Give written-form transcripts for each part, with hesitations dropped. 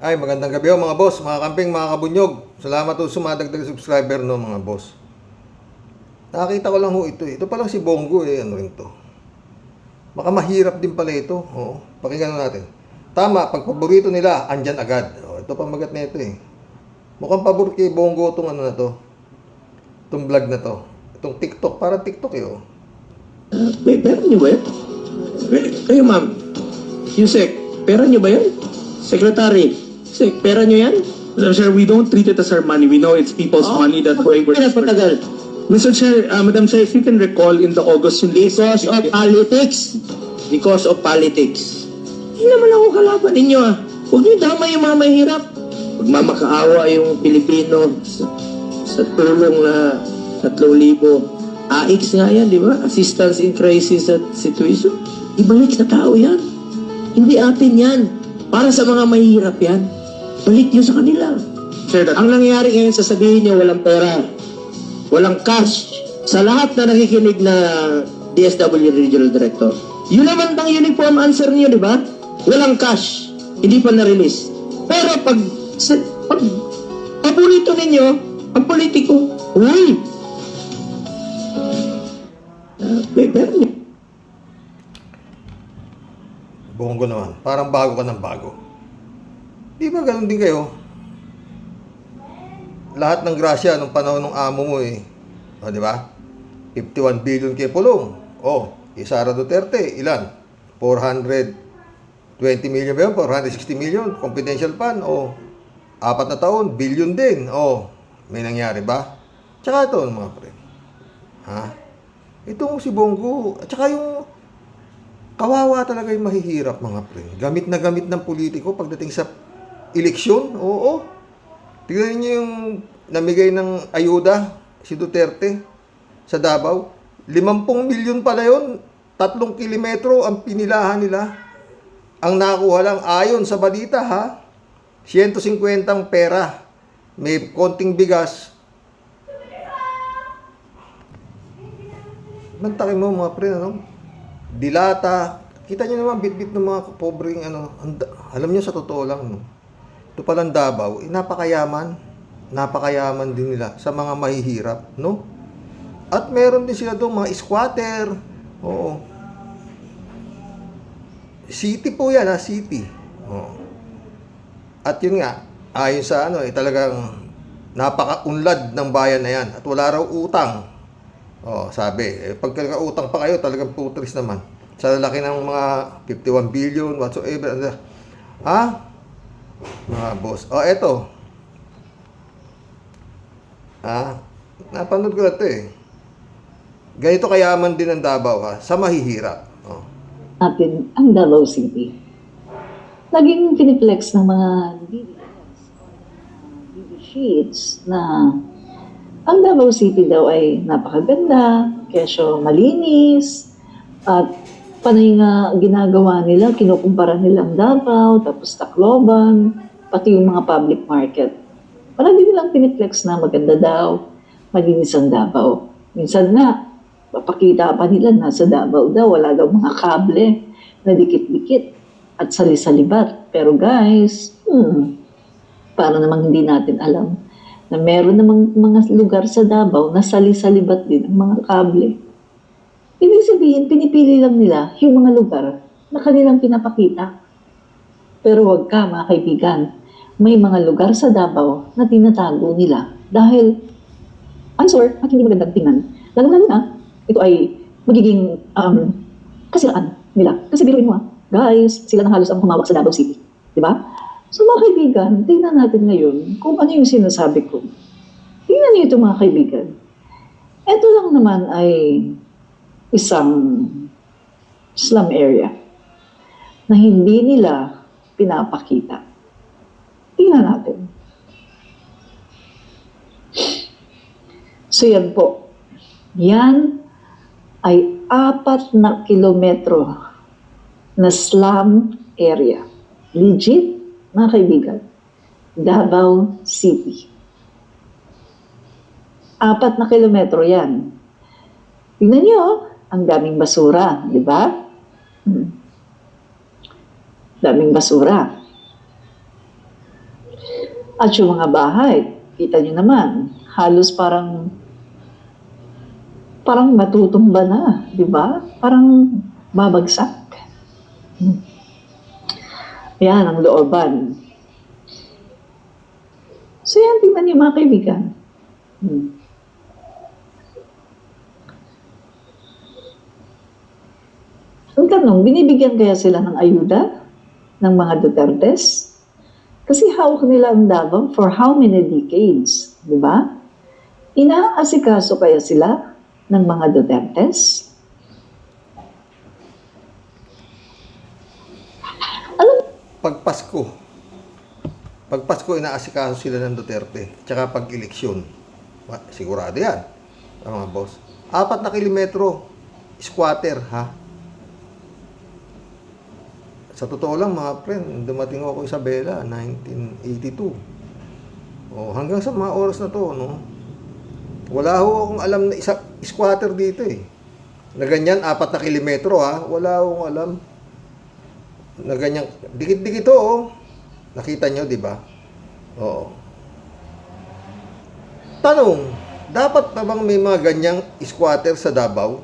Ay, magandang gabi ho mga boss, mga kamping, mga kabunyog. Salamat ho sumadagdag subscriber no mga boss. Nakakita ko lang ho ito. Ito palang si Bongo ano rin to. Baka mahirap din pala ito. Oo, pakinggan natin. Tama, pag paborito nila, andyan agad. Ito pamagat na ito Mukhang pabor kay Bongo itong ano na to. Itong vlog na to. Itong TikTok, parang TikTok May pera niyo ba yan? Kayo ma'am, Yusek, pera niyo ba yan? Secretary, Yusek, pera niyo yan? Mr. Chair, we don't treat it as our money. We know it's people's money that we're Patagal. Mr. Chair, Madam Chair, if you can recall in the August yung Because of politics. Because of politics. Hindi naman ako kalaban ninyo Huwag niyo dama yung mga mahirap. Magmamakaawa yung Pilipino sa tulong na 3,000. AIX nga yan, di ba? Assistance in Crisis at Situation. Ibalik sa tao yan. Hindi atin yan. Para sa mga mahirap yan. Balik nyo sa kanila. Sir, Ang nangyayari ngayon, sasabihin nyo, walang pera. Walang cash. Sa lahat na nakikinig na DSW Regional Director. Yun naman ang uniform answer niyo, di ba? Walang cash. Hindi pa na-release. Pero pag paborito ninyo, ang politiko, uy, pera niyo. Bongo naman. Parang bago ka ng bago. Di ba ganun din kayo? Lahat ng grasya nung panahon ng amo mo di ba? 51 billion kay Pulong. Sara Duterte, ilan? 420 million ba yun? 460 million, confidential fund. 4 na taon, billion din. May nangyari ba? Tsaka ito, mga pre. Itong si Bongo, at saka yung kawawa talaga yung mahihirap, mga pre. Gamit na gamit ng politiko pagdating sa eleksyon. Tignan niyo yung namigay ng ayuda si Duterte sa Davao. 50 milyon pala yun. 3 kilometro ang pinilahan nila. Ang nakuha lang ayon sa balita 150 ang pera. May konting bigas. Mantakin mo mga pre, dilata. Kita niyo naman bit-bit ng mga pobreng alam niyo sa totoo lang ito palang Davao, napakayaman. Napakayaman din nila sa mga mahihirap, no? At meron din sila doon mga squatter. City po yan, city. At yun nga, ayon sa talagang napaka-unlad ng bayan na yan. At wala raw utang. Sabi, pag utang pa kayo, talagang putris naman. Sa laki ng mga 51 billion, whatsoever. Mga boss. Eto. Napanood ko na ito Ganito kayaman din ang Davao, sa mahihirap. Natin ang Davao City. Laging piniplex ng mga BB sheets na ang Davao City daw ay napakaganda, kesyo malinis, at panay nga ginagawa nila, kinukumpara nila ang Davao, tapos Tacloban, pati yung mga public market. Palagi nilang piniplex na maganda daw, malinis ang Davao. Minsan nga, papakita pa nila nasa Davao daw, wala daw mga kable na dikit-dikit at sali-salibat. Pero guys, para namang hindi natin alam na meron namang mga lugar sa Davao na sali-salibat din ang mga kable. Ibig sabihin, pinipili lang nila yung mga lugar na kanilang pinapakita. Pero wag ka, mga kaibigan, may mga lugar sa Davao na tinatago nila dahil, I'm sorry, at hindi magandang tingnan. Lalo-lalo na, ito ay magiging kasiraan nila. Kasi biruin mo guys, sila na halos ang humawak sa Davao City. Diba? So mga kaibigan, tingnan natin ngayon kung ano yung sinasabi ko. Tingnan niyo ito mga kaibigan. Ito lang naman ay isang slum area na hindi nila pinapakita. Tingnan natin. So yan po. Yan ay 4 na kilometro na slum area. Legit, mga kaibigan. Davao City. 4 na kilometro yan. Tingnan nyo, ang daming basura, di ba? Daming basura. At yung mga bahay, kita nyo naman, halos parang matutumba na, di ba? Parang babagsak. Yan ang looban. So yan, tingnan niyo mga kaibigan. Ang tanong, binibigyan kaya sila ng ayuda ng mga Dutertes? Kasi hawak nila ang Davao for how many decades, di ba? Inaasikaso kaya sila ng mga Dutertes? Pag Pasko, inaasikaso sila ng Duterte. Tsaka pag eleksyon, sigurado yan, mga boss. 4 na kilometro, squatter, ha? Sa totoo lang, mga friend, dumating ako sa Isabela, 1982. Hanggang sa mga oras na to, no? Wala ho akong alam na squatter dito, eh. Na ganyan, 4 na kilometro, ha? Wala akong alam. Na ganyan, dikit-dikit to, oh. Nakita nyo, di ba? Oo. Tanong, dapat pa bang may mga ganyang squatter sa Davao?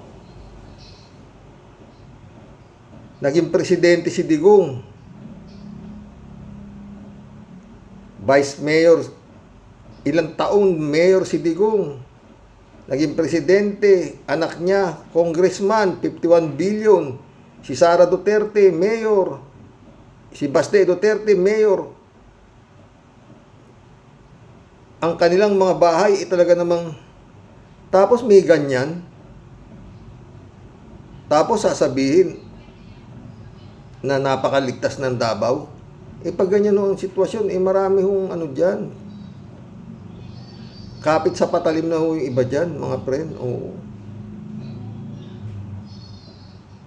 Naging presidente si Digong. Vice Mayor, ilang taon mayor si Digong. Naging presidente, anak niya, congressman, 51 billion. Si Sara Duterte, mayor. Si Baste Duterte, mayor. Ang kanilang mga bahay talaga namang, tapos may ganyan. Tapos sasabihin na napakaligtas ng Davao. Pag ganyan ang sitwasyon, marami hong ano dyan. Kapit sa patalim na ho yung iba dyan, mga friend. Oo.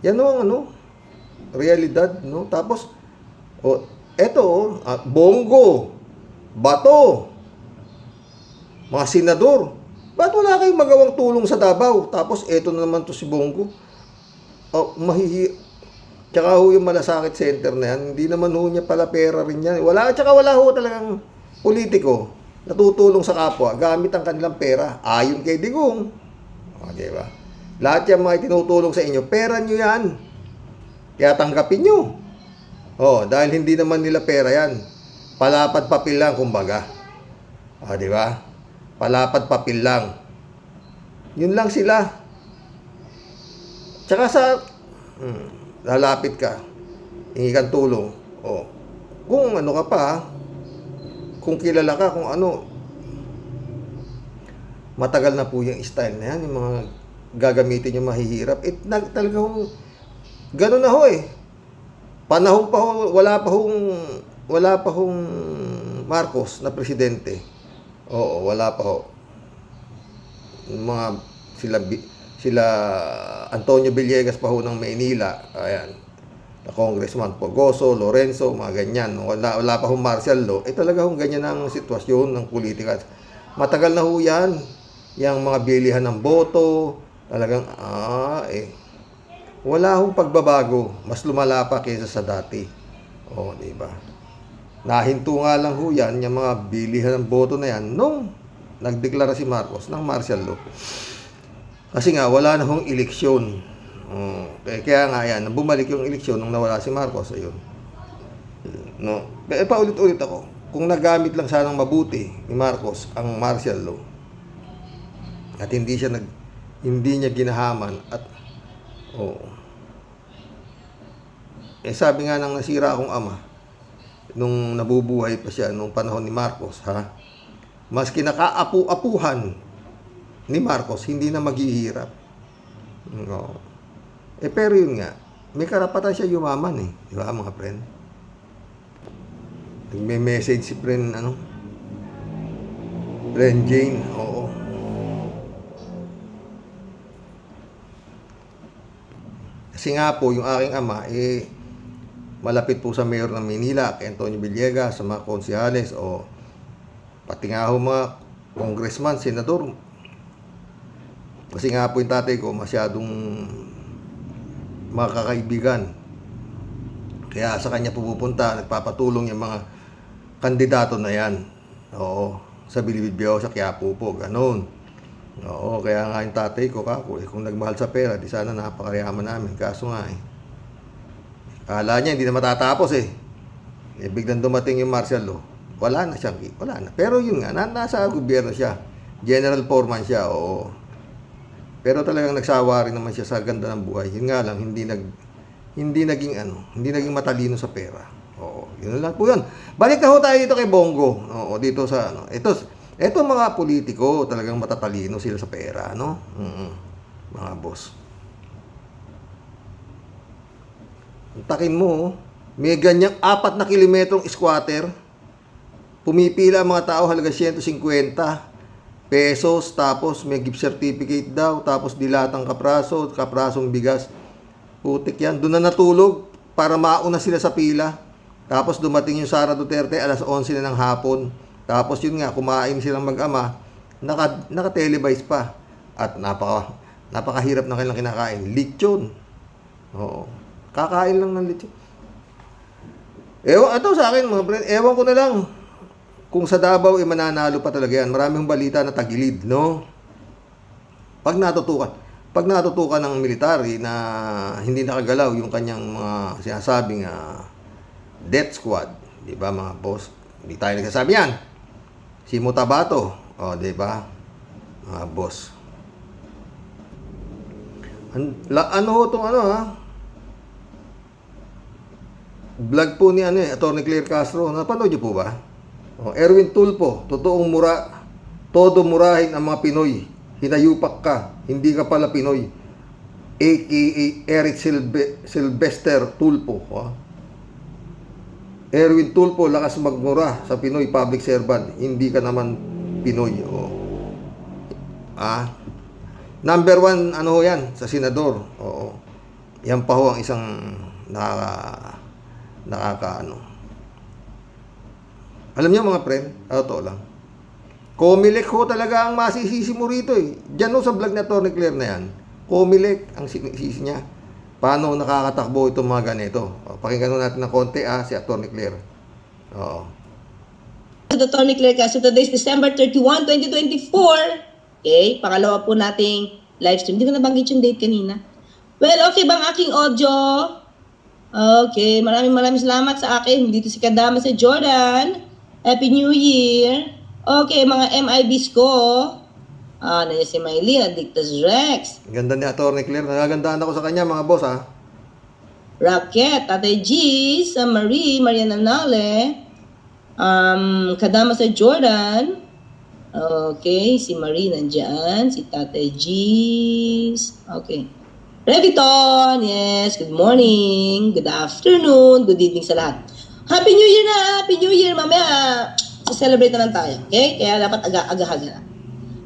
Yan ho ang realidad, no? Tapos, eto, Bongo, Bato, mga senador. Ba't wala kayong magawang tulong sa Davao? Tapos, eto na naman to si Bongo. Tsaka ho yung Malasakit Center na yan, hindi naman ho niya pala pera rin yan. Tsaka wala ho talagang politiko natutulong sa kapwa gamit ang kanilang pera. Ayon kay Digong. Diba? Lahat yung mga tinutulong sa inyo, pera nyo yan. Kaya tanggapin nyo. Dahil hindi naman nila pera yan. Palapad papel lang, kumbaga. Di ba? Palapad papel lang. Yun lang sila. Tsaka lalapit ka, hingi kang tulong. Kung ano ka pa, kung kilala ka, kung ano, matagal na po yung style na yan, yung mga gagamitin yung mahihirap. Talagang, gano'n na ho eh. Panahon pa ho, wala pa hong Marcos na presidente. Wala pa ho. Mga sila Antonio Villegas pa ho ng Maynila, ayan, na congressman Pogoso, Lorenzo, mga ganyan. Wala pa hong martial law. Talaga hong ganyan ang sitwasyon ng politika. Matagal na ho yan. Yang mga bilihan ng boto, talagang, wala hong pagbabago. Mas lumala pa kaysa sa dati. Diba? Nahinto nga lang ho yan, yung mga bilihan ng boto na yan, nung nagdeklara si Marcos ng martial law. Kasi nga, wala na hong eleksyon. Kaya nga yan, bumalik yung eleksyon nung nawala si Marcos. Ayun. No? Paulit-ulit ako. Kung nagamit lang sanang mabuti ni Marcos ang martial law, at hindi niya ginahaman, at sabi nga ng nasira akong ama, nung nabubuhay pa siya nung panahon ni Marcos, mas kinakaapu-apuhan ni Marcos, hindi na maghihirap. Pero yun nga, may karapatan siya yumaman eh. Di ba, mga friend? Nagme-message si friend, friend Jane, oo. Kasi nga po, yung aking ama, malapit po sa mayor ng Manila, kay Antonio Villegas, sa mga konsehales, pati nga ho mga congressman, senador. Kasi nga po yung tatay ko, masyadong mga kakaibigan. Kaya sa kanya pupunta, nagpapatulong yung mga kandidato na yan. Oo, sa Bilibidbio, sa Quiapo po, ganun. Oo, kaya nga yung tatay ko, kako, kung nagmahal sa pera, di sana napakayaman namin. Kaso nga kala niya hindi na matatapos biglang dumating yung martial law. Wala na siyang, wala na. Pero yun nga, nasa gobyerno siya. General foreman siya, oo. Pero talagang nagsawa rin naman siya sa ganda ng buhay. Yun nga lang, hindi naging matalino sa pera. Oo, yun lang po yun. Balik na ho tayo dito kay Bongo. Oo, dito sa ito mga politiko, talagang matatalino sila sa pera, no? Mga boss. Takin mo, may ganyang 4 na kilometrong squatter. Pumipila ang mga tao halaga 150 pesos, tapos may gift certificate daw, tapos dilatang kaprasong bigas. Putik yan. Doon na natulog para mauna sila sa pila. Tapos dumating yung Sara Duterte, alas 11 na ng hapon. Tapos yun nga, kumain silang mag-ama, naka-televise pa. At napakahirap na kanilang kinakain. Lechon. Oo. Kakain lang ng lechon. Ito sa akin mga friend, ewan ko na lang kung sa Davao mananalo pa talaga yan. Maraming balita na tagilid, no? Pag natutukan ng military na hindi nakagalaw yung kanyang mga sinasabing death squad, di ba mga boss? Hindi tayo nagsasabi yan. Si Mutabato, di ba? Mga boss. Vlog po ni Atty. Claire Castro. Napanood niyo po ba? Erwin Tulfo, todo murahin ang mga Pinoy. Hinayupak ka, hindi ka pala Pinoy. A.K.A. Eric Sylvester Tulfo. Erwin Tulfo, lakas magmura sa Pinoy public servant. Hindi ka naman Pinoy. Number 1, yan, sa senador. Oo. Yan pa ho ang isang Alam niyo mga friend, totoo lang. Comelec ho talaga ang masisisi mo rito Diyan ho sa vlog na Atty. Claire na yan. Comelec ang sinisisi niya. Paano nakakatakbo itong mga ganito? Pakinggan natin ng konti si Atty. Claire. Oo. Atty. Claire Castro, today is December 31, 2024. Okay, pangalawa po nating live stream. Hindi ko nabanggit yung date kanina. Well, okay bang aking audio? Okay, maraming salamat sa akin. Dito si Kadama sa Jordan. Happy New Year. Okay, mga MIBs ko. Nandiyan si Maylene, Addictus Rex. Ganda ni Atty. Claire. Nagagandaan ako sa kanya, mga boss, Racket, Tatay G, sa Mariana Nale. Kadama sa Jordan. Okay, si Marie nandyan. Si Tatay G. Okay. Reviton, yes, good morning, good afternoon, good evening sa lahat. Happy New Year na! Happy New Year! Mamaya, celebrate na lang tayo, okay? Kaya dapat aga-aga na.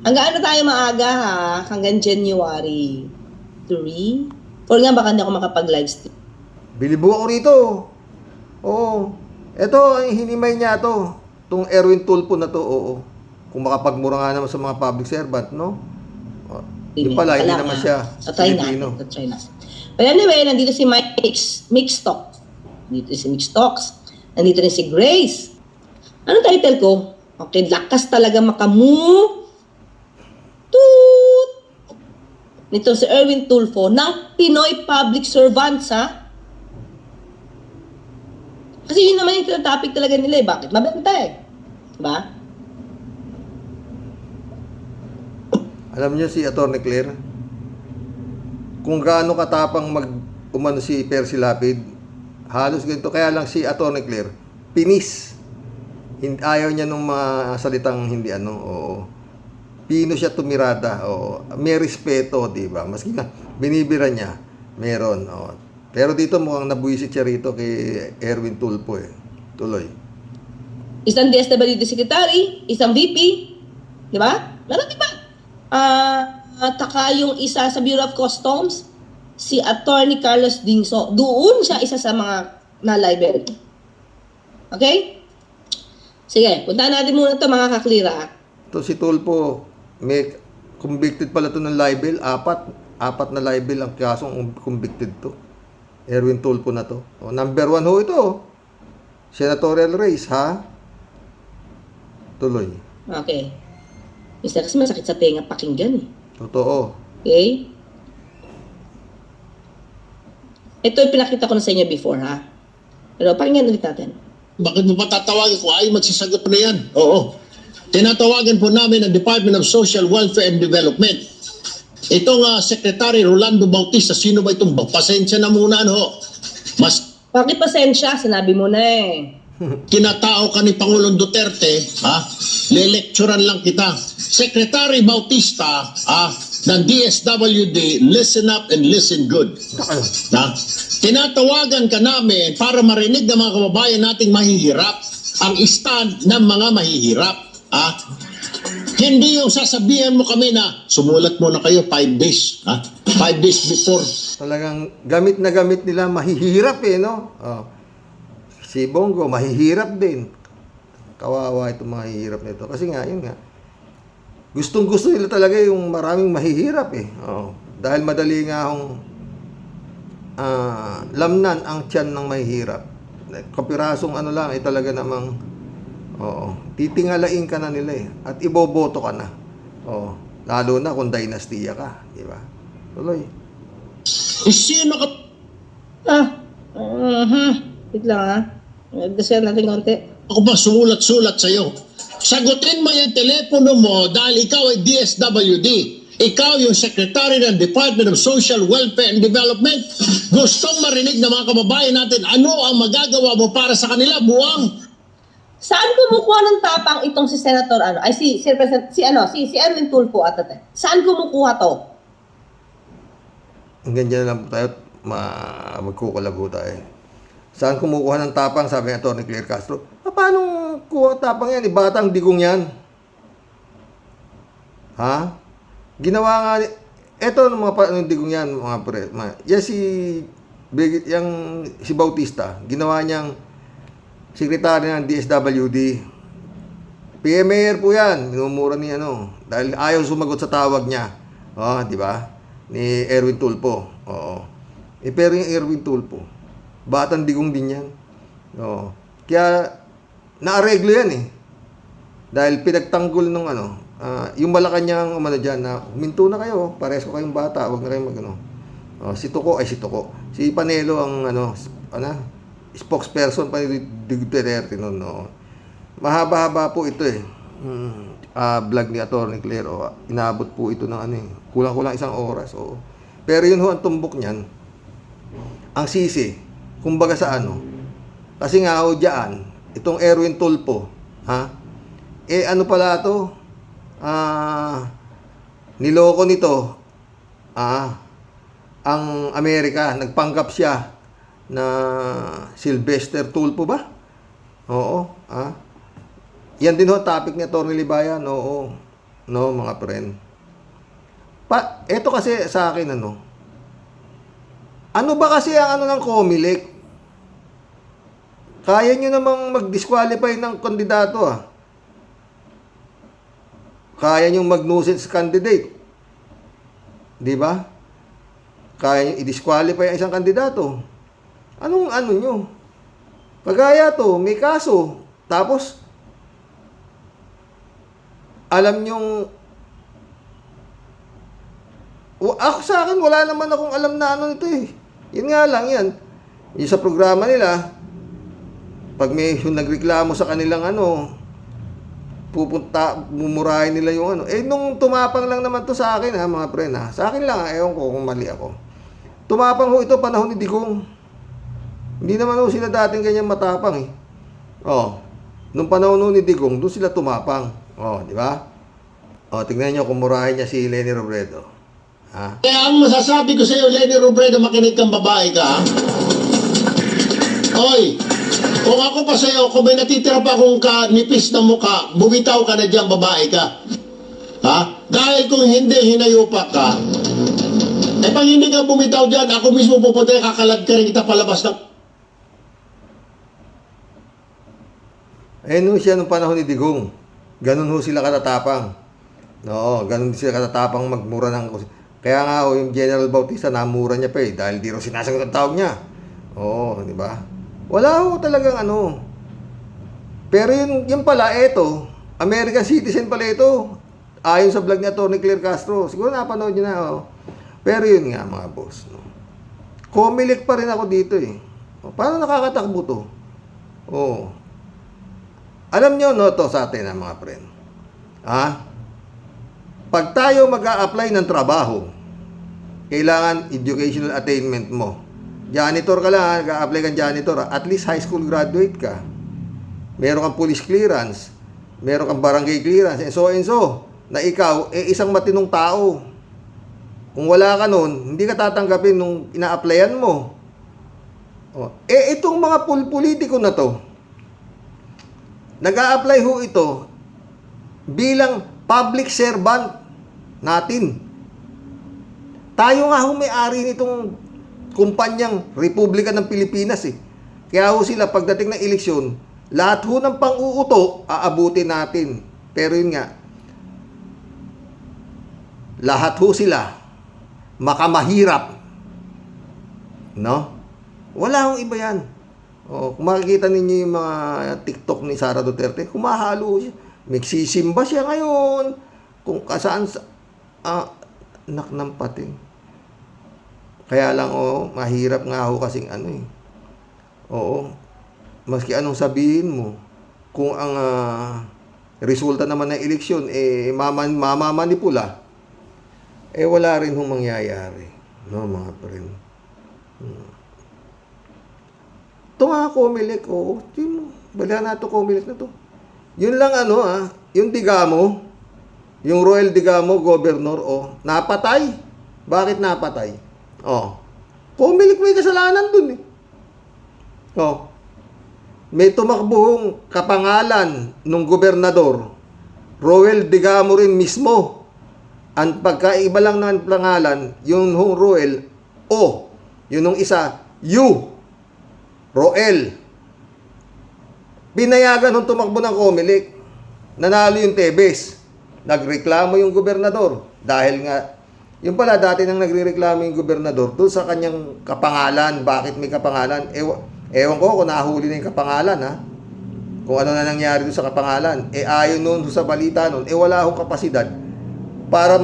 Hanggang tayo maaga hanggang January 3. Or nga baka hindi ako makapag-live stream. Bilibo ako rito. Oo. Ito, hinimay niya to. Itong Erwin Tulfo na to, oo. Kung makapagmura nga naman sa mga public servant, no? Yung pala, hindi naman siya Pilipino. Try natin. But anyway, nandito si Mix Talks. Nandito si Mix Talks. Nandito rin si Grace. Ano title ko? Okay, lakas talaga makamu. Toot! Nito si Erwin Tulfo ng Pinoy Public Servants, Kasi yun naman yung topic talaga nila Bakit? Mabenta Diba? Alam niyo si Atty. Claire, kung gaano katapang umano si Percy Lapid, halos ganito. Kaya lang si Atty. Claire, pinis. Ayaw niya nung mga salitang hindi oo. Pino siya tumirada, oo. May respeto, di ba? Maski na binibira niya, meron, Pero dito mukhang nabuisit siya rito kay Erwin Tulfo Tuloy. Isang DSWD secretary, isang VP, di ba? Meron di ba? Taka yung isa sa Bureau of Customs, si Attorney Carlos Dingso. Doon siya isa sa mga na-library. Okay? Sige, puntahan natin muna ito mga kaklira. Ito si Tulfo, may convicted pala ito ng libel. Apat na libel ang kasong convicted to. Erwin Tulfo na to. Number 1 ho ito. Senatorial race, Tuloy. Okay. Minsan kasi masakit sa tenga pakinggan eh. Totoo. Okay? Ito yung pinakita ko na sa inyo before, ha? Pero pakinggan ulit natin. Bakit mo pa tatawagan ko? Ay, magsasagot na yan. Oo. Tinatawagan po namin ang Department of Social Welfare and Development. Itong Secretary Rolando Bautista, sino ba itong pasensya na muna, no? Mas Bakit pasensya? Sinabi mo na eh. kinatao ka ni Pangulong Duterte, le-lecturean lang kita. Secretary Bautista, ng DSWD, listen up and listen good. Na? Tinatawagan ka namin para marinig ng mga kababayan nating mahihirap ang stand ng mga mahihirap. Hindi yung sasabihan mo kami na sumulat mo na kayo 5 days. 5 days before. Talagang gamit na gamit nila, mahihirap eh, no? Si Bongo, mahihirap din. Kawawa itong mahihirap nito. Kasi nga, yun nga. Gustong-gusto nila talaga yung maraming mahihirap eh. Dahil madali nga akong lamnan ang tiyan ng mahihirap. Kapirasong ano lang, talaga namang titingalain ka na nila eh. At iboboto ka na. Lalo na kung dynastiya ka. Di ba? Tuloy. Sino ka? Wait lang Dasyan natin konti. Ako ba sumulat-sulat sa'yo? Sagutin mo yung telepono mo dahil ikaw ay DSWD. Ikaw yung Secretary ng Department of Social Welfare and Development. Gustong marinig ng mga kababayan natin ano ang magagawa mo para sa kanila, buwang. Saan kumukuha ng tapang itong si Senator si Erwin Tulfo at saan kumukuha to? Hanggang dyan na lang po tayo, magkukulago tayo. Saan kumukuha ng tapang, sabi ni Atty. Claire Castro. Paano kuha tapang yan? Batang digong yan. Ginawa nga, eto ng mga digong yan, mga pre. Yan si Bautista, ginawa niyang sekretary ng DSWD. PMAR po yan, minumura ni dahil ayaw sumagot sa tawag niya. Di ba? Ni Erwin Tulfo. Pero yung Erwin Tulfo, batang digong din yan. Kaya, naareglo yan eh. Dahil pinagtanggol nung yung Malacanang dyan na huminto na kayo, pares ko kayong bata, wag na kayong si Tuco ay si Tuco. Si Panelo ang spokesperson pa ni Duterte noon. Mahaba-haba po ito eh. Vlog ni Atty. Claire. Inabot po ito ng kulang-kulang 1 oras. Pero yun ang tumbok niyan. Ang sisi, kumbaga sa kasi nga dyan, itong Erwin Tulfo, pala to, niloko nito, ang Amerika, nagpanggap siya na Sylvester Tulfo ba? Yan din topic ni Atty. Libayan, mga friend. Eto kasi sa akin, ano ba kasi ang ng COMELEC? Kaya nyo namang mag-disqualify ng kandidato Kaya nyo mag-nuisance candidate. Di ba? Kaya nyo i-disqualify ang isang kandidato. Anong nyo? Kagaya to, may kaso. Tapos, alam nyong sa akin, wala naman akong alam na ito eh. Yun nga lang yan. Yung sa programa nila, pag may nagreklamo sa kanilang mumurahin nila yung nung tumapang lang naman to sa akin mga pre sa akin lang ewan ko kung mali ako. Tumapang ito panahon ni Digong. Hindi naman sila dating ganyan matapang eh. Nung panahon ni Digong, doon sila tumapang. Di ba? Tingnan niyo kung murahin niya si Leni Robredo. Kaya ang masasabi ko sa iyo, Leni Robredo, makinig kang babae ka. Oy, kung ako pa sa iyo, kung may natitira pa akong nipis na mukha, bumitaw ka na dyan, babae ka. Dahil kung hindi, hinayupak ka, pag hindi ka bumitaw dyan, ako mismo pupunta, kakalad ka rin kita palabas ng... Siya nung panahon ni Digong. Ganun sila katatapang. Ganun sila katatapang magmura ng... Kaya nga yung General Bautista, namura niya pa eh, dahil di rin sinasagot ang tawag niya. Di ba? Wala talagang Pero yun pala, American citizen pala ito. Ayon sa vlog ni Atty. Claire Castro. Siguro napanood nyo na. Oh. Pero yun nga mga boss. No? Comelec pa rin ako dito eh. O, paano nakakatakbo to? Oh. Alam nyo no to sa atin mga friend. Pag tayo mag-a-apply ng trabaho, kailangan educational attainment mo. Janitor ka lang, nag-a-apply kang janitor, at least high school graduate ka. Meron kang police clearance, meron kang barangay clearance, and so, na ikaw, isang matinong tao. Kung wala ka nun, hindi ka tatanggapin nung ina-applyan mo. Itong mga politiko na to, nag-a-apply ho ito bilang public servant natin. Tayo nga ho may-ari nitong kumpanyang Republika ng Pilipinas eh. Kaya ho sila pagdating ng eleksyon, lahat ho ng pang-uuto, aabutin natin. Pero yun nga, lahat ho sila makamahirap. No? Wala hong iba yan. Kung makikita ninyo yung mga TikTok ni Sara Duterte, humahalo siya. Magsisimba siya ngayon. Kung kasaan sa... nak ng pating. Kaya lang, mahirap nga ho kasing ano eh. Oo. Maski anong sabihin mo, kung ang resulta naman ng eleksyon, mamamanipula, wala rin hong mangyayari. No, mga friend. Ito nga, Comelec, bala na ito, Comelec na to. Yun lang yung Digamo, yung Roel Digamo, governor, napatay. Bakit napatay? Comelec may kasalanan dun eh. May tumakbuhong kapangalan ng gobernador, Roel Digamo rin mismo. Ang pagkaiba lang ng pangalan, yung Roel, yun nung isa, Roel. Binayagan nung tumakbo ng Comelec. Nanalo yung Tebes. Nagreklamo yung gobernador. Dahil nga, yung pala dati nang nagrereklamo yung gobernador doon sa kanyang kapangalan. Bakit may kapangalan? Ewan ko kung nahuli na yung kapangalan, kung ano na nangyari doon sa kapangalan. Ayon noon sa balita noon, wala akong kapasidad para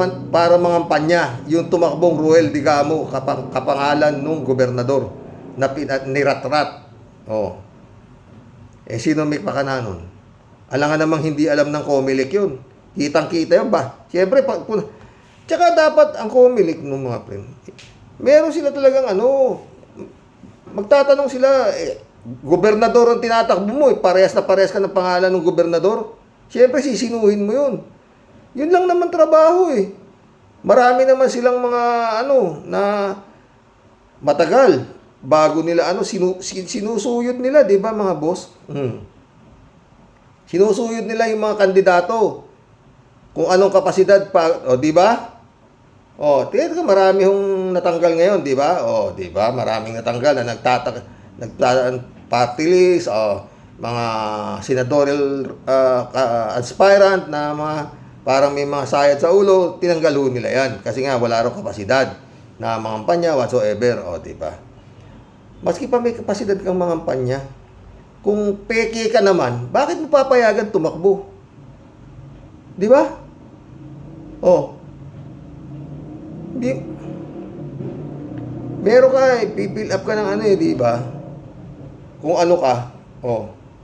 mangampanya yung tumakbong Roel Digamo, kapangalan nung gobernador na niratrat. Sino may pakana nun? Alangan namang hindi alam ng Comelec yun. Kitang-kita yun ba? Siyempre, tsaka dapat ang Comelec nung mga friend, meron sila talagang magtatanong sila, gobernador ang tinatakbo mo, parehas na parehas ka ng pangalan ng gobernador. Siyempre, sisinuhin mo yun. Yun lang naman trabaho eh. Marami naman silang mga na matagal bago nila sinusuyod nila, 'di ba mga boss? Sinusuyod nila yung mga kandidato kung anong kapasidad pa, 'di ba? Tingnan ka, marami hong natanggal ngayon, 'di ba? 'Di ba? Maraming natanggal na party list, mga senatorial aspirant na mga parang may mga sayad sa ulo, tinanggal ho nila 'yan kasi nga wala raw kapasidad na mangampanya whatsoever, 'di ba? Maski pa may kapasidad kang mangampanya, kung peke ka naman, bakit mo papayagan tumakbo? Di ba? Di. Meron ka, pipill up ka ng di ba? Kung ano ka,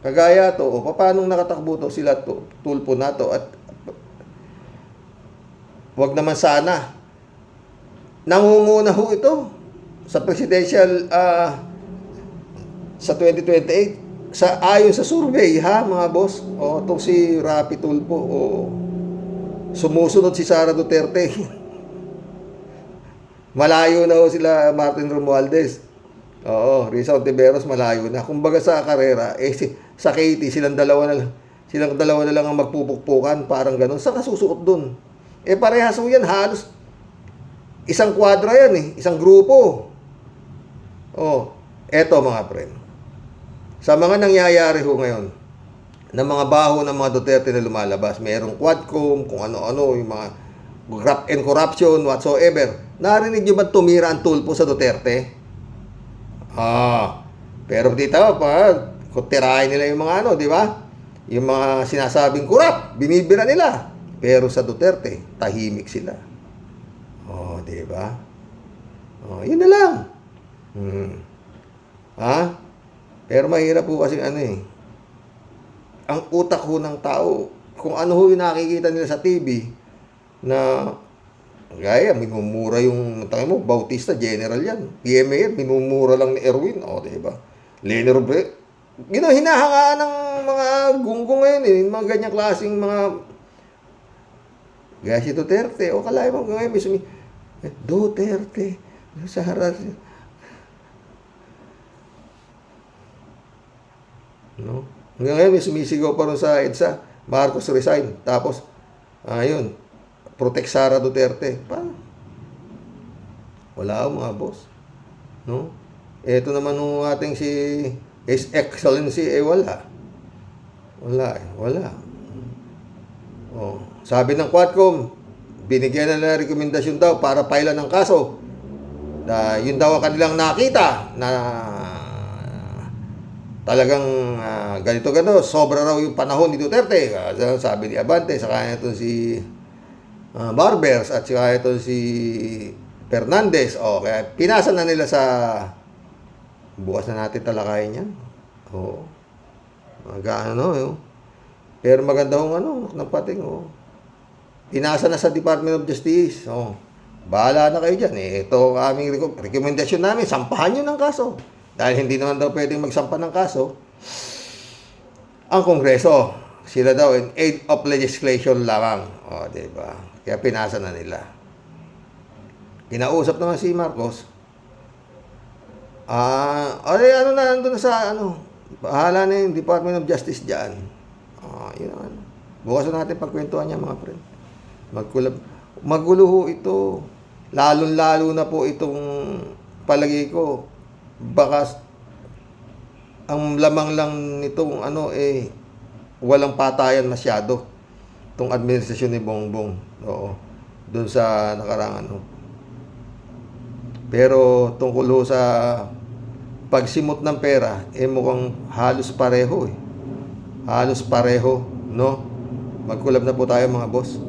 kagaya to, paano nakatakbo to sila tulpo na to, at wag naman sana. Nangunguna ho ito sa presidential sa 2028 ayon sa survey mga boss. Itong si Rapi Tulfo, sumusunod si Sara Duterte. Malayo na ho sila Martin Romualdez. Risa Ontiveros malayo na. Kumbaga sa karera, sa Katie silang dalawa na lang ang magpupukpukan, parang ganun. Sa kasusuot dun. Parehas ho yan, halos isang kwadra yan isang grupo. Eto mga friend, sa mga nangyayari ho ngayon, ng mga baho ng mga Duterte na lumalabas, mayroong Quadcom, kung ano-ano, yung mga graft and corruption, whatsoever. Narinig nyo ba tumira ang Tulfo sa Duterte? Pero dito pa, kung tirahin nila yung mga di ba? Yung mga sinasabing kurap, binibira nila. Pero sa Duterte, tahimik sila. Oh, di ba? Oh, yun na lang. Ha? Pero mahirap po kasi ano eh. Ang utak ho ng tao, kung ano ho yung nakikita nila sa TV, na gaya, minumura yung, tayo mo, Bautista, general yan. PMA, minumura lang ni Erwin. O, diba? Leni Robredo. Hinahangaan ng mga gunggong ngayon eh. Mga ganyang klaseng mga... Gaya si Duterte. O, kalaya mo ngayon, may Duterte. Sa harap. No? Hanggang ngayon, may sumisigaw pa rin sa EDSA. Marcos resign. Tapos, ayun, protect Sara Duterte. Paano? Wala mga boss. No? Ito naman nung ating si His Excellency, wala. Wala. Oh, sabi ng Quadcom, binigyan na ng rekomendasyon daw para pailan ng kaso. Yun daw ang kanilang nakita na talagang ganito, sobra raw yung panahon ni Duterte. Sabi ni Abante, saka ito si Barbers at saka ito si Fernandez. O, kaya pinasa na nila sa bukas na natin talakayin yan. Oo. Pero maganda hong ng pating. Pinasa na sa Department of Justice. Bahala na kayo dyan. Ito ang aming rekomendasyon namin. Sampahan nyo ng kaso. Dahil hindi naman daw pwedeng magsampa ng kaso. Ang Kongreso, sila daw in aid of legislation lamang. O, diba? Kaya pinasa na nila. Kinausap naman si Marcos. Nandun na sa, bahala na yung Department of Justice dyan. Yun naman. Bukas na natin pagkwentuhan niya, mga friend. Magulo ho ito. Lalo na po itong palagi ko. Baka ang lamang lang nitong walang patayan masyado. Itong administrasyon ni Bongbong. Oo. Doon sa nakarang Pero tungkol ho sa pagsimot ng pera, mukhang halos pareho eh. Halos pareho, no? Magkulab na po tayo mga boss.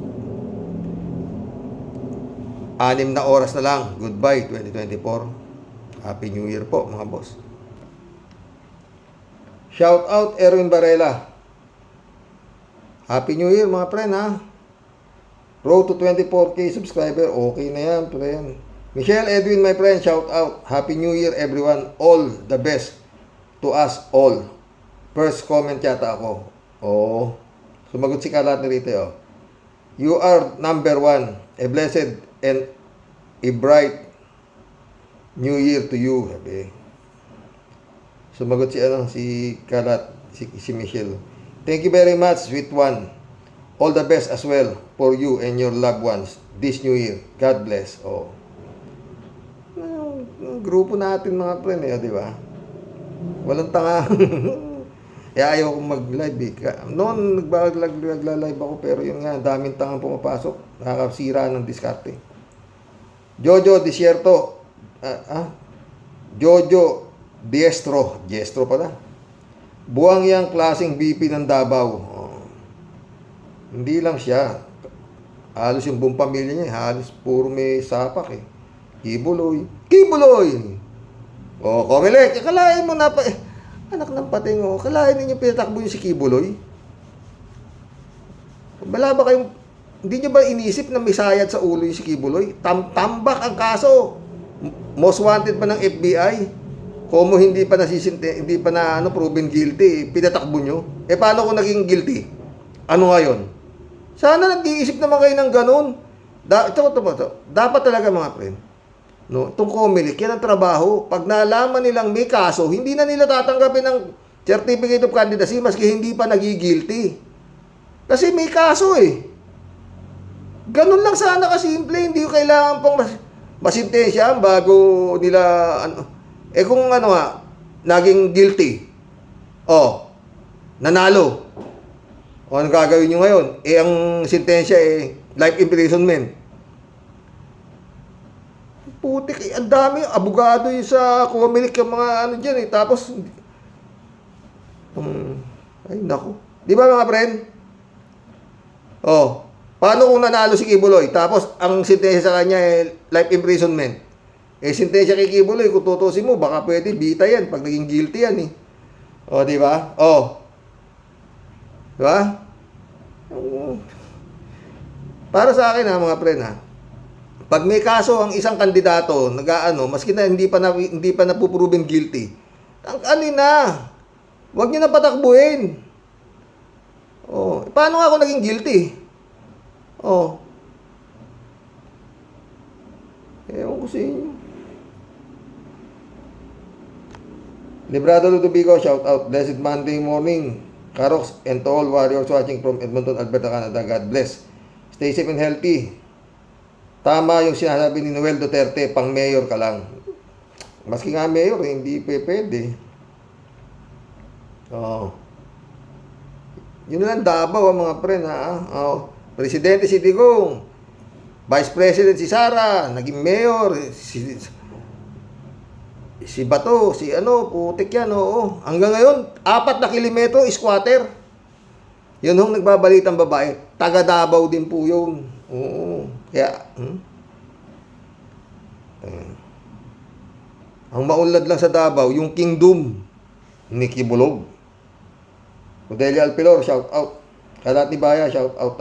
6 na oras na lang. Goodbye 2024. Happy New Year po mga boss. Shout out Erwin Varela. Happy New Year mga friend ha. Road to 24K subscriber. Okay na yan friend. Michelle Edwin, my friend, shout out. Happy New Year, everyone. All the best to us all. First comment yata ako. Sumagot si Kalat ni Rite. You are number 1. A blessed and a bright New Year to you. Sabi. Sumagot si Kalat, si Michelle. Thank you very much, sweet one. All the best as well for you and your loved ones this New Year. God bless. Grupo natin mga friend di ba? Walang tanga. Ayaw kong mag-live Noon nagla-live ako pero yun nga, daming tangang pumapasok. Nakakasira ng diskarte. Jojo Desierto. Jojo Diestro pala. Buwang yang klaseng BP ng Davao. Hindi lang siya. Halos yung buong pamilya niya, halos puro may sapak Kibuloy. Comelec, kalahin mo na pa. Anak ng pating, kalahin ninyo pinatakbo yung si Kibuloy. Wala ba kayong, hindi nyo ba inisip na may sayad sa ulo yung si Kibuloy? Tambak ang kaso. Most wanted pa ng FBI. Como hindi pa proven guilty, pinatakbo nyo. Paano kung naging guilty? Ano ngayon? Sana nag-iisip naman kayo ng ganun. Dapat talaga mga friend. No, itong Comelec, yan ang trabaho. Pag nalaman nilang may kaso, hindi na nila tatanggapin ng certificate of candidacy maski hindi pa nagigilty. Kasi may kaso Ganun lang sana kasimple, hindi ko kailangan pang masintensyahan bago nila kung naging guilty. Nanalo. Ano gagawin nyo ngayon? Ang sentensya life imprisonment. Putik, ang dami, abogado yung sa Comelec, yung mga dyan Tapos, ay naku, Di ba mga friend? Oh, paano kung nanalo si Kibuloy? Tapos, ang sentensya sa kanya life imprisonment. Sentensya kay Kibuloy, kung tutusin mo, baka pwede, bita yan, pag naging guilty yan eh. Oh, di ba? Oh. Di ba? Para sa akin ha, mga friend ha, pag may kaso ang isang kandidato, maski na hindi pa napuproven guilty, ano na, huwag niyo na patakbuhin. Oh, paano nga ako naging guilty? Oh. Ewan ko sa inyo. Librado Ludovico, shout out. Blessed Monday morning, Karox, and to all warriors watching from Edmonton, Alberta, Canada. God bless. Stay safe and healthy. Tama yung sinasabi ni Noel Duterte, pang mayor ka lang. Maski nga mayor, hindi pwede. Oh. Yun lang Davao, mga friend, ha? Oh. Presidente si Digong, Vice President si Sara, naging mayor, si Bato, si putik yan, oo. Hanggang ngayon, 4 na kilometro, squatter. Yun hong nagbabalitang babae. Taga Davao din po yun. Oo. Kaya, ang maunlad lang sa Davao, yung kingdom ni Kibulog. Rodelio Alpilor, shout out. Kalat ni Baya, shout out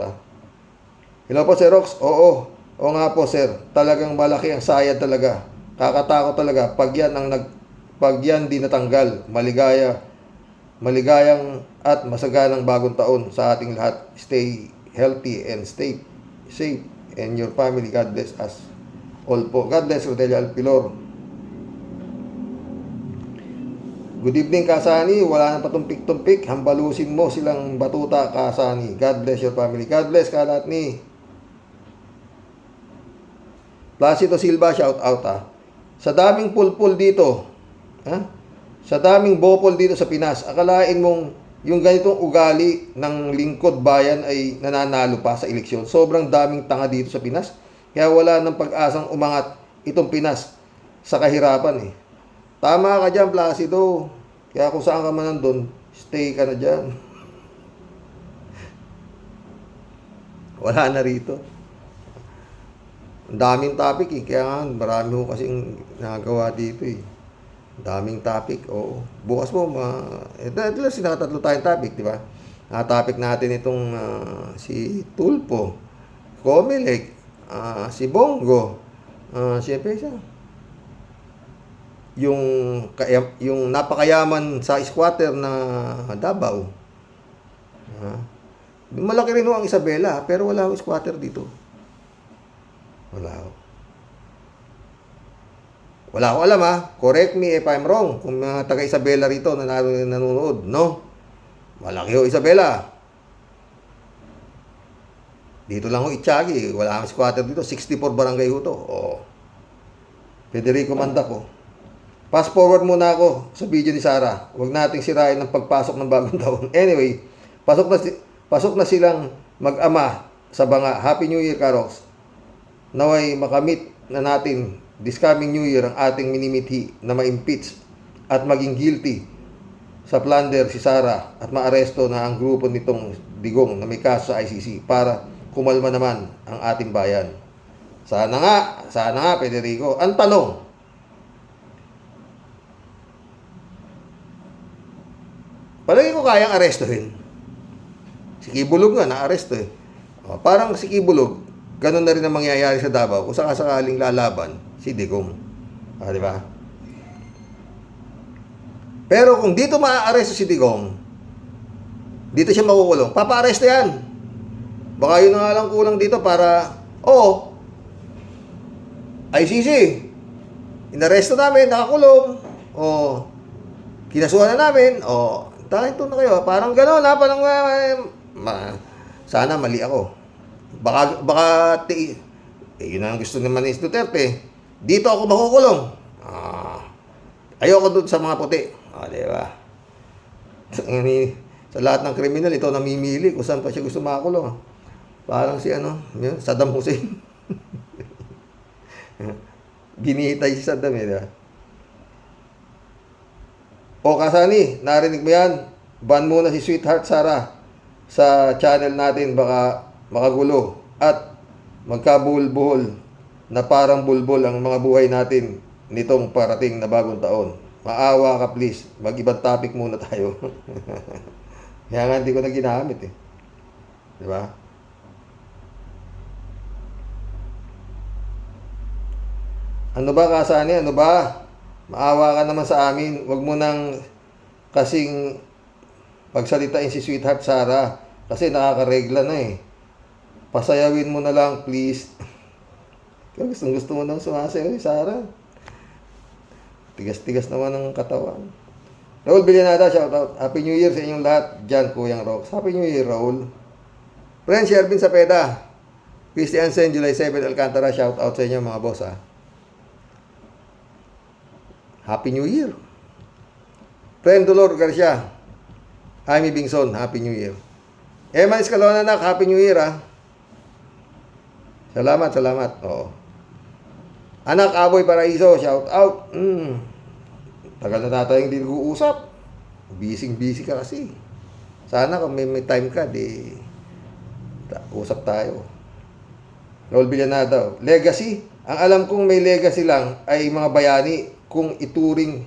Hello po, Sir Rox. Oo. Oo nga po, sir. Talagang malaki ang sayad talaga. Kakatakot talaga. Pag yan di natanggal. Maligayang at masaganang bagong taon sa ating lahat. Stay healthy and stay safe. And your family, God bless us all po. God bless, Rodelio Alpilor. Good evening, Kasani. Wala nang patumpik-tumpik. Hambalusin mo silang batuta, Kasani. God bless your family. God bless, Kalat ni Placido Silva, shout out Sa daming pulpul dito, sa daming bopol dito sa Pinas, akalain mong yung ganitong ugali ng lingkod bayan ay nananalo pa sa eleksyon. Sobrang daming tanga dito sa Pinas. Kaya wala nang pag-asang umangat itong Pinas sa kahirapan eh. Tama ka dyan, Placido. Kaya kung saan ka man nandun, stay ka na dyan. Wala na rito. Ang daming topic eh. Kaya nga, marami ko kasing nagawa dito eh. Daming topic, oo. Bukas po, ito lang sinatatlo tayong topic, di ba? Topic natin itong si Tulpo, Comelec, si Bongo, siyempre siya. Yung napakayaman sa squatter na Davao. Malaki rin ang Isabela, pero wala akong squatter dito. Wala ko alam Correct me if I'm wrong. Kung mga taga Isabela rito na nanonood, no? Malaki ho Isabela. Dito lang ho Itchagi. Wala akong squatter dito. 64 barangay ho to. Oh. Federico Mandaco. Fast forward muna ako sa video ni Sara. Huwag nating sirain ng pagpasok ng bagong taon. Anyway, pasok na silang mag-ama sa banga. Happy New Year, Karox. Naway makamit na natin this coming New Year ang ating minimithi na ma-impeach at maging guilty sa plunder si Sara at maaresto na ang grupo nitong Digong na may kaso sa ICC para kumalma naman ang ating bayan. Sana nga, Federico. Ang tanong, palagi ko kayang arestuhin. Si Kibulog nga, na-aresto eh. Parang si Kibulog, ganun na rin ang mangyayari sa Davao kung sakasakaling lalaban si Digong. Di ba? Pero kung dito maa-aresto si Digong, dito siya makukulong, papa-aresto yan. Baka yun na nga lang kulang dito para, ICC, inaresto namin, nakakulong, kinasuhan na namin, tayo ito na kayo. Parang gano'n parang, sana mali ako. Baka yun ang gusto naman ni Duterte. Dito ako makukulong. Ayoko doon sa mga puti. Di ba? Sa lahat ng kriminal, ito namimili kung saan pa siya gusto makakulong. Parang si Saddam Hussein. Ginitay si Saddam di ba? Kasani, narinig mo yan? Ban muna si Sweetheart Sara. sa channel natin baka makagulo at magkabuhol-buhol na parang bulbol ang mga buhay natin nitong parating na bagong taon. Maawa ka please, mag-ibang topic muna tayo. Kaya nga hindi ko na ginamit eh. Di ba? Ano ba kasani? Ano ba? Maawa ka naman sa amin. Huwag mo nang kasing pagsalitain si Sweetheart Sarah. Kasi nakakaregla na eh. Pasayawin mo na lang, please. Gusto mo nang sumasayaw si Sarah. Tigas-tigas naman ang katawan. Raul Villanada, shout out. Happy New Year sa inyong lahat. Diyan, Kuyang Rox. Happy New Year, Raul. Friend, Shervin Sapeda. Christian Sen, July 7, Alcantara. Shout out sa inyo mga boss, ha. Happy New Year. Friend Dolor Garcia. Jaime Bingson, Happy New Year. Emma Escalona, nak, Happy New Year, ha. Salamat, salamat. Oo. Anak Aboy Paraiso, shout out. Tagal na tayong hindi nag-uusap. Busy ka kasi. Sana kung may time ka, di usap tayo. Raul Villanada, legacy. Ang alam kong may legacy lang ay mga bayani. Kung ituring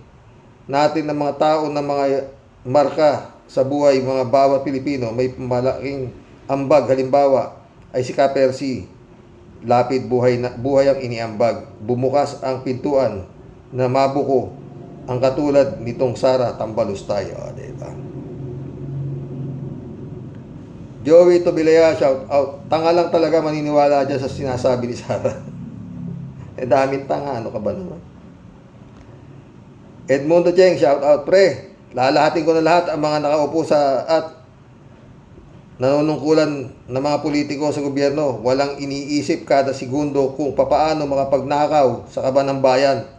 natin ng mga tao na mga marka sa buhay, mga bawat Pilipino, may malaking ambag. Halimbawa ay si Kapersi. Lapid buhay ang iniambag. Bumukas ang pintuan na mabuko ang katulad nitong Sara Tambalustay. O, diba? Joey Tobilea, shout out. Tanga lang talaga maniniwala dyan sa sinasabi ni Sara. Daming tanga. Ano ka ba naman? Edmundo Cheng, shout out. Pre, lalahatin ko na lahat ang mga nakaupo sa at nanunungkulan ng mga politiko sa gobyerno. Walang iniisip kada segundo kung papaano makapagnakaw sa kaban ng bayan.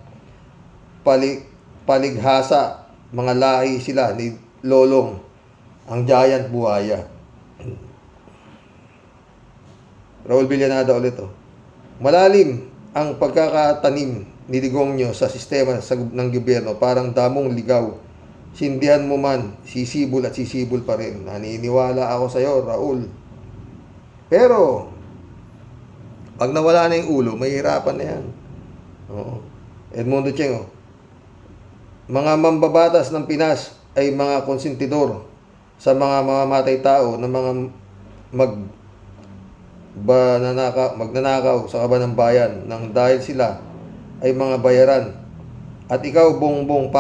Palighasa, mga lahi sila ni Lolong, ang giant buhaya. Raul Villanada ulit. Malalim ang pagkakatanim ni Digongyo sa sistema ng gobyerno. Parang damong ligaw. Sindihan mo man, sisibol at sisibol pa rin. Naniniwala ako sa iyo, Raul. Pero, pag nawala na yung ulo, mahihirapan na yan. Oo. Edmundo Cheng, mga mambabatas ng Pinas ay mga konsentidor sa mga mamamatay tao na mga magnanakaw sa kaban ng bayan nang dahil sila ay mga bayaran. At ikaw, bongbong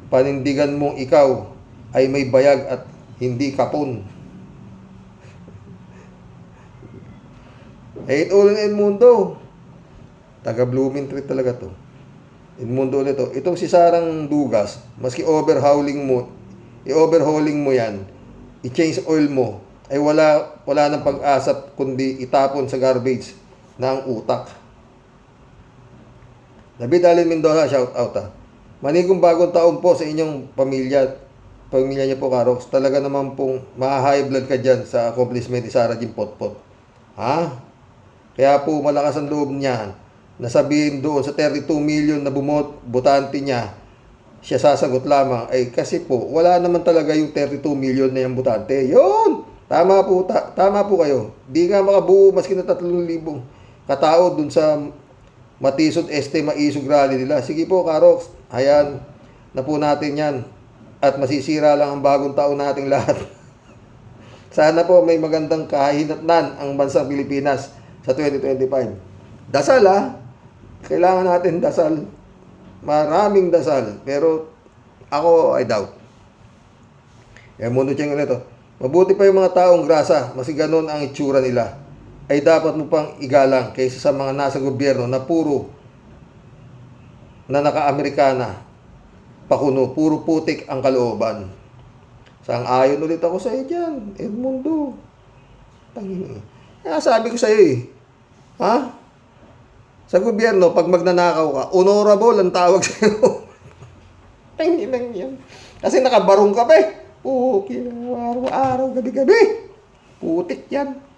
panindigan mong ikaw ay may bayag at hindi kapon. Ito ulit Edmundo. Taga Bloomingtreet talaga to. Edmundo ulit to. Itong si Sarang Dugas, maski overhauling mo yan, i-change oil mo, ay wala nang pag-asa kundi itapon sa garbage na ang utak. David Allen Mendoza, shout out ha. Manigong bagong taon po sa inyong pamilya niyo po, Karox. Talaga naman pong ma-high blood ka dyan sa accomplishment ni Sarah Jim Potpot. Ha? Kaya po malakas ang loob niya na sabihin doon sa 32 million na butante niya, siya sasagot lamang. Ay kasi po, wala naman talaga yung 32 million na yung butante. Yun! Tama po kayo. Di nga makabuo maski na 3,000 katao dun sa Matisod Este Maisog rally nila. Sige po, Karox. Ayan na po natin yan. At masisira lang ang bagong taon nating lahat. Sana po may magandang kahinatnan ang bansang Pilipinas sa 2025. Dasal ha. Kailangan natin dasal. Maraming dasal. Pero ako, I doubt. Mundo Cheng ulit to. Mabuti pa yung mga taong grasa. Mas ganun ang itsura nila. Ay dapat mo pang igalang kaysa sa mga nasa gobyerno na puro na naka-Amerikana. Pakuno, puro putik ang kalooban. Sang-ayon ulit ako sa iyo dyan, Edmundo. Tangin. Kaya sabi ko sa iyo eh. Ha? Sa gobyerno, pag magnanakaw ka, honorable ang tawag sa iyo. Tangin lang yan. Kasi nakabarong ka pa eh. Araw-araw, gabi-gabi. Putik yan.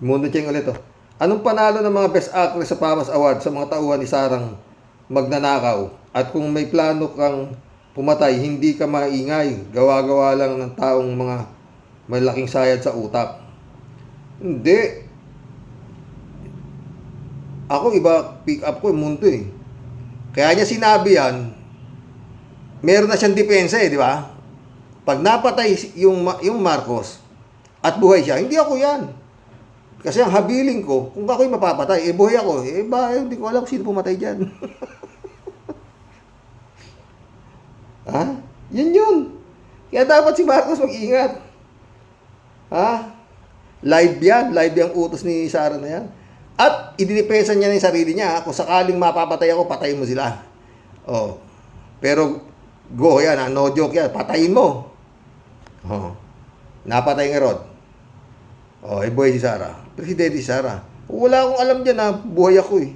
Mundo Cheng ulit to. Anong panalo ng mga Best Actress sa Pamas Award sa mga tauhan ni Sarang magnanakaw? At kung may plano kang pumatay, hindi ka maingay. Gawa-gawa lang ng taong mga malaking sayad sa utak. Hindi. Ako iba, pick up ko yung mundo eh. Kaya niya sinabi yan, meron na siyang depensa eh, di ba? Pag napatay yung Marcos at buhay siya, hindi ako yan. Kasi ang habiling ko, kung ako'y mapapatay, eh buhay ako, eh ba, hindi ko alam kung sino pumatay dyan. Ha? Yun. Kaya dapat si Marcos mag-ingat. Ha? Live yung utos ni Sara na yan. At idinipensa niya na yung sarili niya. Kung sakaling mapapatay ako, patayin mo sila. Oh. Pero, go yan ha, no joke yan, patayin mo. Oh. Napatay nga Rod. Oh, eh buhay si Sara. Presidente si Sara. Wala akong alam dyan na buhay ako eh.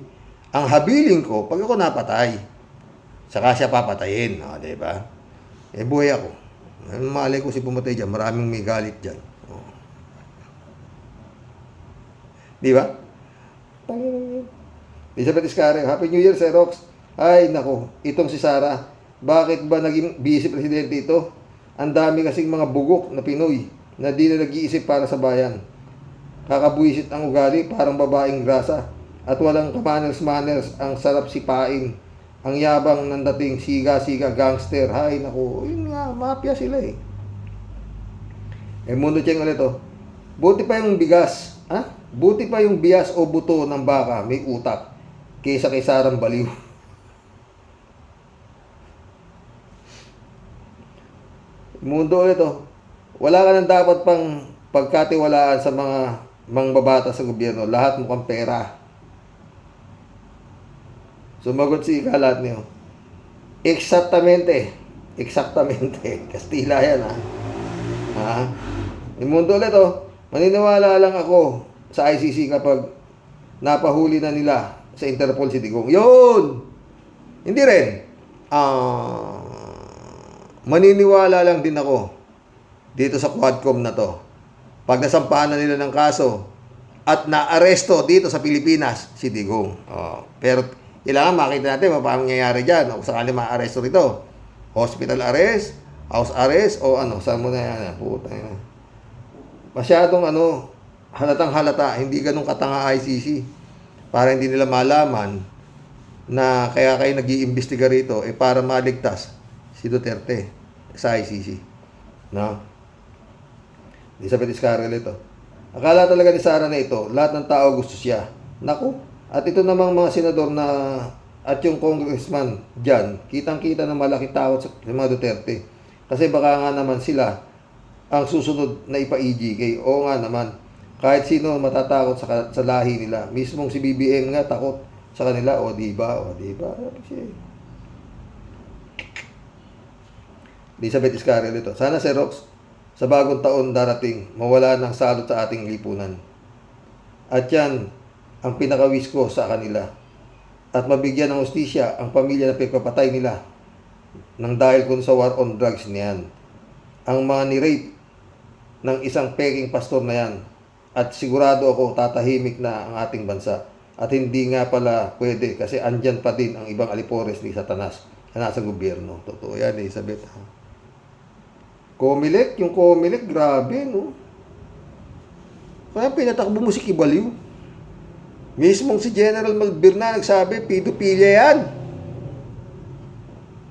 Ang habiling ko, pag ako napatay, saka siya papatayin. O, diba? Eh, buhay ako. Malay ko si pumatay dyan. Maraming may galit dyan. O. Diba? Elizabeth Iscare, Happy New Year, Sir Rox. Ay, nako. Itong si Sara. Bakit ba naging vice presidente ito? Ang dami kasing mga bugok na Pinoy na di na nag-iisip para sa bayan. Kakabuisit ang ugali, parang babaeng grasa. At walang ka-manners-manners, ang sarap sipain. Ang yabang ng dating siga-siga gangster. Hay, naku, yun nga, mafia sila eh. Mundo Cheng ulit oh. Buti pa yung bigas, ha? Buti pa yung bias o buto ng baka, may utak, kaysa kay Sarang Baliw. Mundo ulit oh. Wala ka nang dapat pang pagkatiwalaan sa mga mangbabata sa gobyerno. Lahat mukhang pera. Sumagot si Kalat niyo. Exactamente. Kastila yan ha. Ha? Yung mundo ulit oh. Maniniwala lang ako sa ICC kapag napahuli na nila sa Interpol si Digong. Yun! Hindi rin. Maniniwala lang din ako dito sa Quadcom na to. Pag nasampahan na nila ng kaso at naaresto dito sa Pilipinas si Digong. Pero kailangan makita natin paano mangyayari dyan. O sakali ma-aresto rito. Hospital arrest, house arrest, o ano, saan mo na yan? Puta yan. Masyadong halatang halata, hindi ganun katanga ICC. Para hindi nila malaman na kaya kayo nag-iimbestiga rito, para maligtas si Duterte sa ICC. No? Elizabeth Iscarel ito. Akala talaga ni Sara na ito, lahat ng tao gusto siya. Naku, at ito namang mga senador na at yung congressman dyan, kitang-kita na malaking takot sa mga Duterte. Kasi baka nga naman sila ang susunod na ipa-EGK. Oo nga naman, kahit sino matatakot sa lahi nila. Mismong si BBM nga takot sa kanila. O diba? Elizabeth Iscarel ito. Sana si Rox, sa bagong taon darating, mawala ng salot sa ating lipunan. At yan ang pinakawis ko sa kanila. At mabigyan ng hustisya ang pamilya na pinagpapatay nila nang dahil kung sa war on drugs niyan. Ang mga ni-rape ng isang peking pastor na yan. At sigurado ako tatahimik na ang ating bansa. At hindi nga pala pwede kasi andyan pa din ang ibang alipores ni Satanas na nasa gobyerno. Totoo yan, Elizabeth. Comelec, yung Comelec, grabe, no? Kaya pinatakbo mo si Kibaliw. Mismong si General Malbirna nagsabi, pedophilia yan.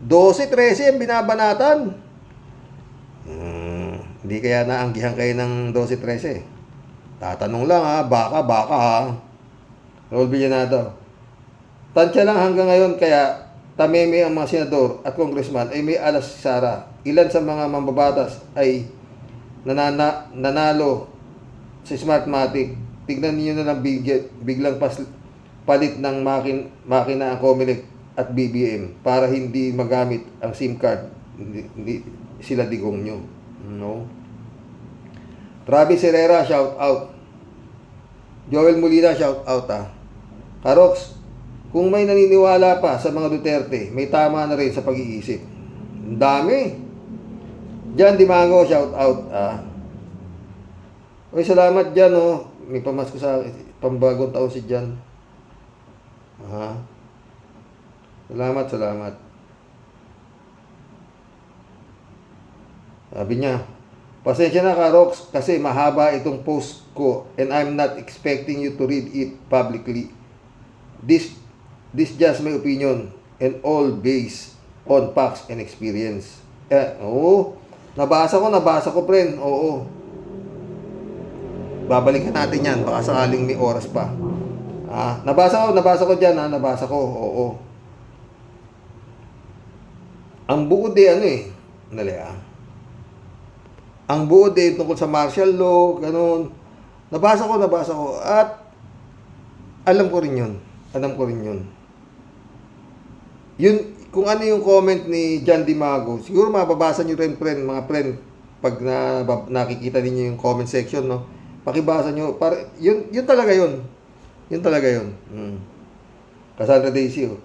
12-13 ang binabanatan. Hindi kaya naanggihan kayo ng 12-13. Tatanong lang ha, baka ha. Raul Villanado. Tansya lang hanggang ngayon kaya tameme ang mga senador at congressman ay may alas si Sara. Ilan sa mga mambabatas ay nanalo sa Smartmatic. Tignan niyo na lang biglang palit ng makina ang Comelec at BBM para hindi magamit ang SIM card sila Digong nyo. No? Travis Herrera, shout out. Joel Molina, shout out ha. Karox, kung may naniniwala pa sa mga Duterte, may tama na rin sa pag-iisip. Ang dami. Jan Dimango, shout out ha. Uy, salamat Jan oh. May pamasko sa pambagong taon si Jan. Salamat. Sabi niya, pasensya na ka, Rox, kasi mahaba itong post ko and I'm not expecting you to read it publicly. This just my opinion and all based on facts and experience. Oo. Nabasa ko, friend. Oo. Babalikan natin yan. Baka sakaling may oras pa. Nabasa ko dyan, nabasa ko. Oo. Ang buod ang buod tungkol sa martial law, ganun. Nabasa ko. At alam ko rin yun. Yun, kung ano yung comment ni John Dimago, siguro mababasa nyo rin, mga friend, pag nakikita ninyo yung comment section, no? Pakibasa nyo. Yun talaga yun. Cassandra Daisy, oh.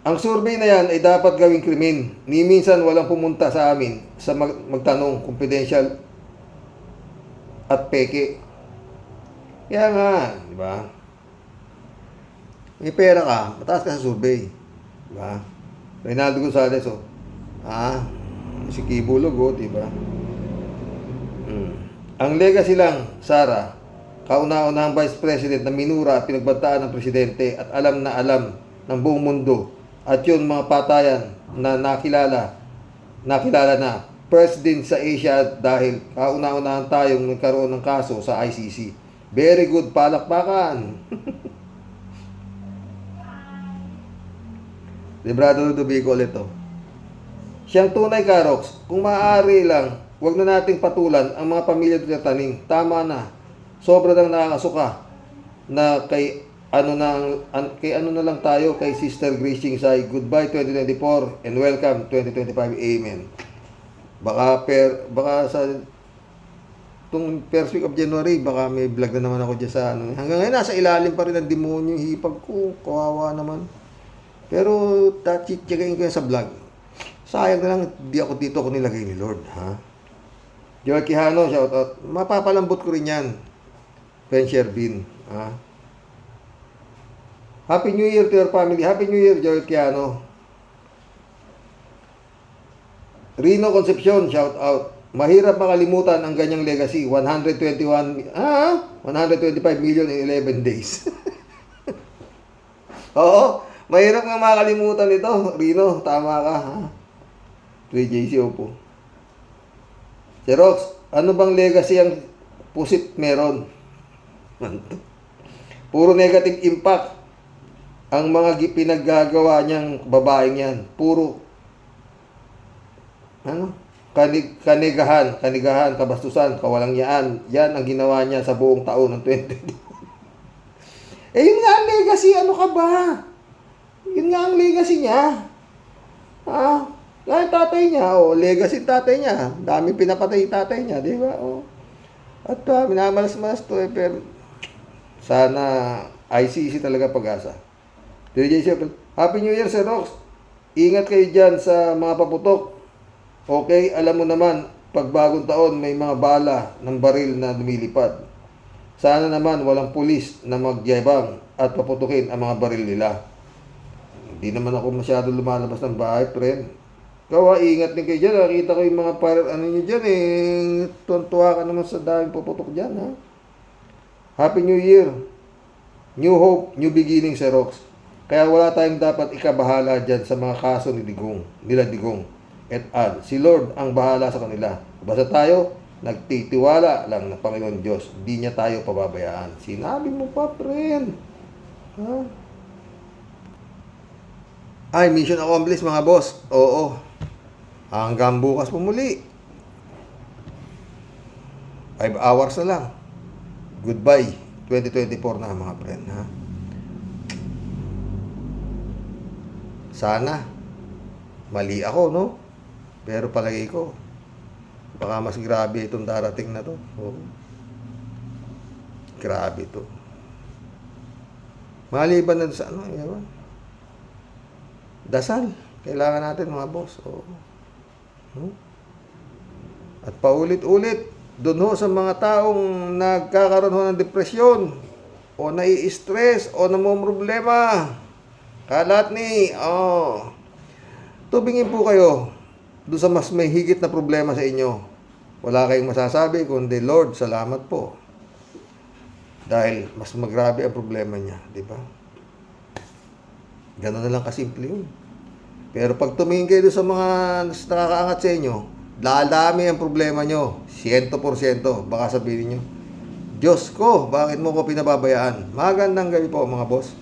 Ang survey na yan ay dapat gawing krimen. Ni minsan walang pumunta sa amin sa magtanong, confidential at peke. Kaya nga, di ba? May pera ka, mataas ka sa survey. Di ba? Reynaldo Gonzalez, oh. Si Kibulog, oh, di ba? Ang legacy lang, Sara, kauna-unahang Vice President na minura at pinagbantaan ng Presidente at alam ng buong mundo. At yun mga patayan na nakilala na President sa Asia dahil kauna-unahan tayong nagkaroon ng kaso sa ICC. Very good, palakpakan. Librado Ludovico ulit, oh. Siyang tunay, Karox, kung maaari lang, wag na nating patulan ang mga pamilya Duterte. Tama na. Sobra nang nakakasuka na kay ano na lang tayo kay Sister Grace Chingsay. Goodbye 2024 and welcome 2025. Amen. Baka sa itong first week of January, baka may vlog na naman ako dyan sa ano. Hanggang ngayon, nasa ilalim pa rin ng demonyo yung hipag ko. Kawawa naman. Pero, tachitsagain ko yan sa vlog. Sayang na lang, di ako dito ako nilagay ni Lord, ha? Joel Quijano, shout out. Mapapalambot ko rin yan. Ben Sherbin, ha? Happy New Year to your family. Happy New Year, Joel Quijano. Rino Concepcion, shout out. Mahirap makalimutan ang ganyang legacy. 125 million in 11 days. Oo, mahirap nga makalimutan ito. Rino, tama ka, ha? 3JC Opo. Si Rox, ano bang legacy ang pusit meron? Puro negative impact ang mga pinaggagawa niyang babaeng yan. Puro kanigahan, kabastusan, kawalangyaan. Yan ang ginawa niya sa buong taon ng 2020. Yun nga ang legacy, ano ka ba? Yun nga ang legacy niya. Yung tatay niya, legacy tatay niya. Daming pinapatay tatay niya, di ba? At minamalas-malas to, pero sana ICC talaga pag-asa. Happy New Year, Sir Rox. Ingat kayo dyan sa mga paputok. Okay, alam mo naman, pag bagong taon, may mga bala ng baril na lumilipad. Sana naman walang pulis na magyabang at paputukin ang mga baril nila. Hindi naman ako masyado lumalabas ng bahay, friend. Ingat din kayo dyan. Nakita ko yung mga nyo dyan, tuntua ka naman sa daming puputok dyan, ha? Happy New Year. New hope, new beginning, Sir Rox. Kaya wala tayong dapat ikabahala dyan sa mga kaso nila Digong et al. Si Lord ang bahala sa kanila. Basta tayo, nagtitiwala lang na Panginoon Diyos. Hindi niya tayo pababayaan. Sinabi mo pa, friend. Mission accomplished, mga boss. Oo. Hanggang bukas po muli. 5 hours na lang. Goodbye. 2024 na, mga friend, ha? Sana mali ako, no? Pero palagay ko baka mas grabe itong darating na to. Grabe to. Maliban na sa yun. Dasal. Kailangan natin, mga boss. At paulit-ulit doon sa mga taong nagkakaroon ng depresyon o nai-stress o namumroblema. Kalat ni, tubingin po kayo. doon sa mas may higit na problema sa inyo, wala kayong masasabi kundi, Lord, salamat po. Dahil mas magrabe ang problema niya, di ba? Gano'n na lang kasimple yun. Pero pag tumingin kayo doon sa mga nakakaangat sa inyo, dadami ang problema nyo, 100%. Baka sabihin nyo, Diyos ko, bakit mo ko pinababayaan? Magandang gabi po mga boss.